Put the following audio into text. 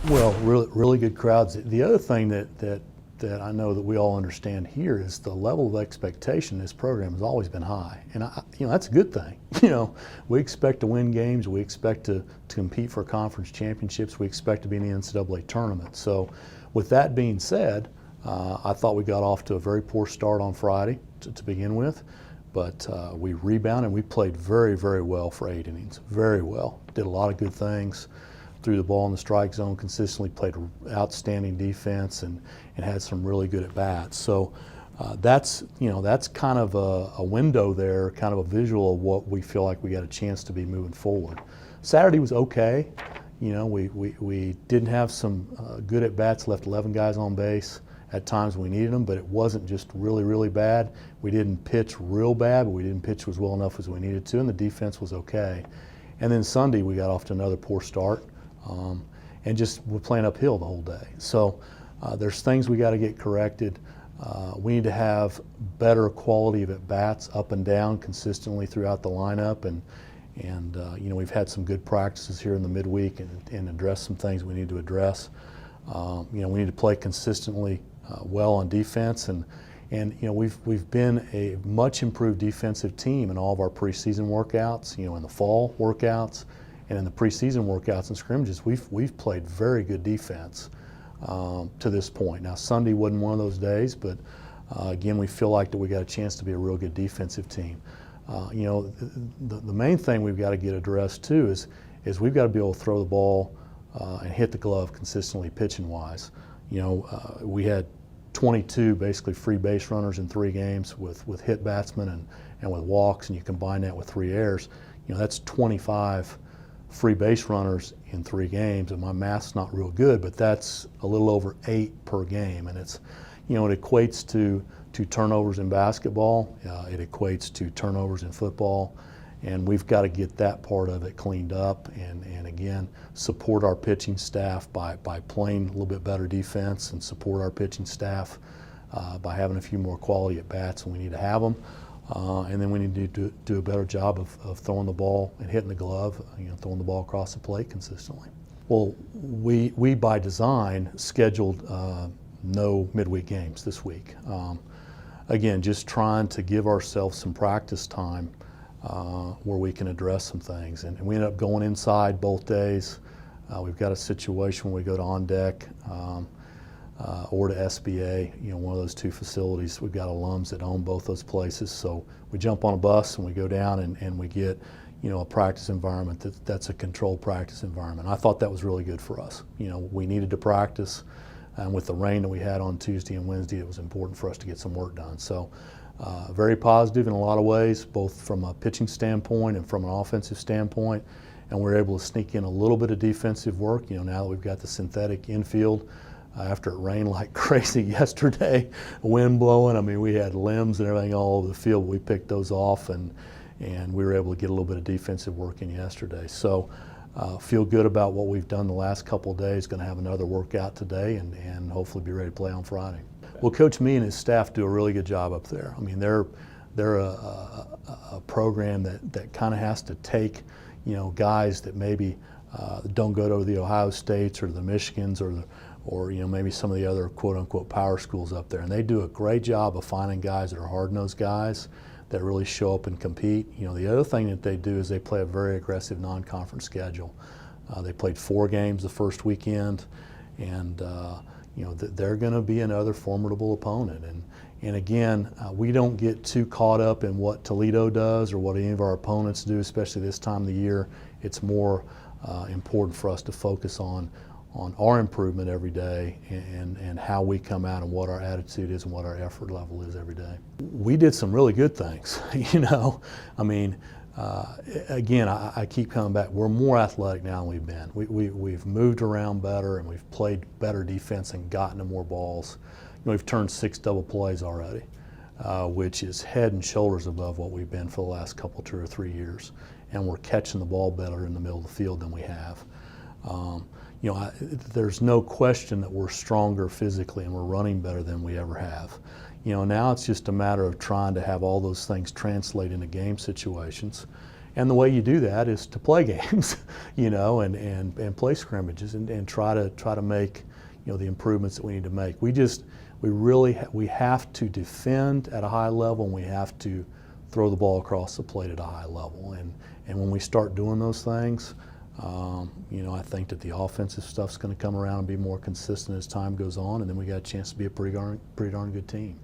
Well, really good crowds. The other thing that I know that we all understand here is the level of expectation in this program has always been high, and that's a good thing. We expect to win games, we expect to compete for conference championships, we expect to be in the NCAA tournament. So, with that being said, I thought we got off to a very poor start on Friday to begin with, but we rebounded and we played very well for 8 innings, very well. Did a lot of good things. Threw the ball in the strike zone consistently, played outstanding defense, and had some really good at bats. So that's kind of a window there, kind of a visual of what we feel like we got a chance to be moving forward. Saturday was okay. We didn't have some good at bats, left 11 guys on base. At times we needed them, but it wasn't just really bad. We didn't pitch real bad, but we didn't pitch as well enough as we needed to, and the defense was okay. And then Sunday we got off to another poor start. And just we're playing uphill the whole day. So there's things we got to get corrected. We need to have better quality of at-bats up and down consistently throughout the lineup, and we've had some good practices here in the midweek and address some things we need to address. We need to play consistently well on defense, and we've been a much improved defensive team in all of our preseason workouts, in the fall workouts. And in the preseason workouts and scrimmages, we've played very good defense to this point. Now Sunday wasn't one of those days, but again, we feel like that we got a chance to be a real good defensive team. The main thing we've got to get addressed too is we've got to be able to throw the ball and hit the glove consistently pitching wise. We had 22 basically free base runners in 3 games with hit batsmen and with walks, and you combine that with 3 errors. That's 25 free base runners in 3 games, and my math's not real good, but that's a little over 8 per game, and it's, it equates to turnovers in basketball, it equates to turnovers in football, and we've got to get that part of it cleaned up, and again, support our pitching staff by playing a little bit better defense, and support our pitching staff by having a few more quality at bats when we need to have them. And then we need to do a better job of throwing the ball and hitting the glove, throwing the ball across the plate consistently. Well, we by design scheduled no midweek games this week. Again, just trying to give ourselves some practice time where we can address some things. And we ended up going inside both days. We've got a situation where we go to on deck or to SBA, one of those 2 facilities. We've got alums that own both those places, so we jump on a bus and we go down and we get, a practice environment that's a controlled practice environment. I thought that was really good for us. We needed to practice, and with the rain that we had on Tuesday and Wednesday, it was important for us to get some work done. So very positive in a lot of ways, both from a pitching standpoint and from an offensive standpoint, and we're able to sneak in a little bit of defensive work, now that we've got the synthetic infield. After it rained like crazy yesterday, wind blowing, I mean, we had limbs and everything all over the field. We picked those off, and we were able to get a little bit of defensive work in yesterday. So feel good about what we've done the last couple of days. Going to have another workout today and hopefully be ready to play on Friday. Well, Coach Me and his staff do a really good job up there. I mean, they're a program that kind of has to take, guys that maybe don't go to the Ohio States or the Michigans or maybe some of the other quote-unquote power schools up there. And they do a great job of finding guys that are hard-nosed guys that really show up and compete. The other thing that they do is they play a very aggressive non-conference schedule. They played 4 games the first weekend, and they're going to be another formidable opponent. And again, we don't get too caught up in what Toledo does or what any of our opponents do, especially this time of the year. It's more important for us to focus on our improvement every day and how we come out and what our attitude is and what our effort level is every day. We did some really good things, I mean, again, I keep coming back. We're more athletic now than we've been. We've moved around better, and we've played better defense and gotten to more balls. We've turned 6 double plays already, which is head and shoulders above what we've been for the last 2 or 3 years. And we're catching the ball better in the middle of the field than we have. There's no question that we're stronger physically and we're running better than we ever have. Now it's just a matter of trying to have all those things translate into game situations. And the way you do that is to play games, and play scrimmages and try to make, the improvements that we need to make. We have to defend at a high level, and we have to throw the ball across the plate at a high level. And when we start doing those things, I think that the offensive stuff's going to come around and be more consistent as time goes on, and then we got a chance to be a pretty darn good team.